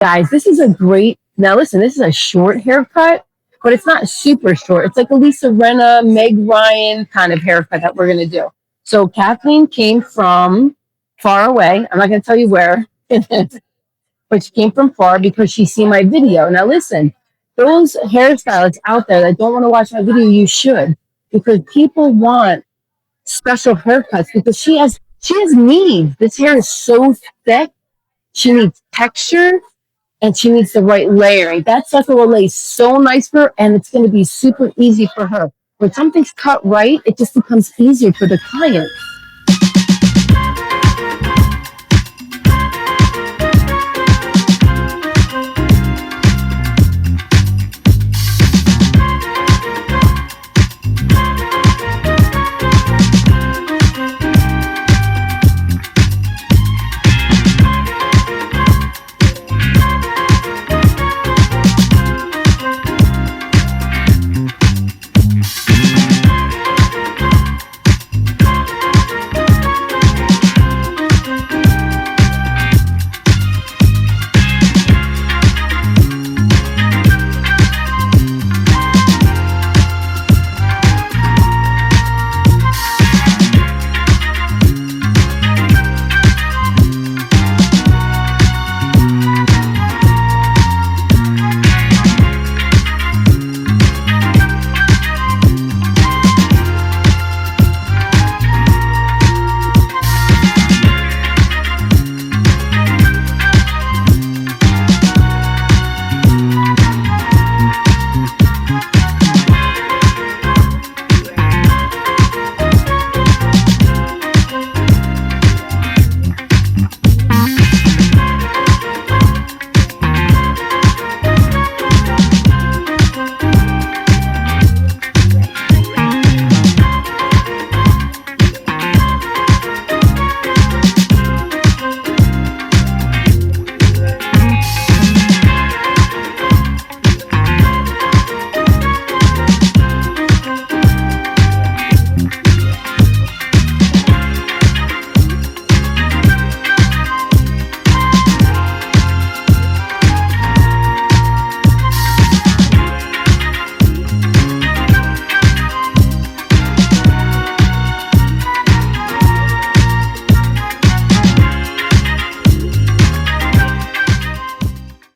Guys, this is a great. Now, listen, this is a short haircut, but it's not super short. It's like a Lisa Renna, Meg Ryan kind of haircut that we're going to do. So, Kathleen came from far away. I'm not going to tell you where, but she came from far because she seen my video. Now, listen, those hairstylists out there that don't want to watch my video, you should, because people want special haircuts because she has needs. This hair is so thick. She needs texture and she needs the right layering. That sucker will lay so nice for her, and it's going to be super easy for her. When something's cut right, it just becomes easier for the client.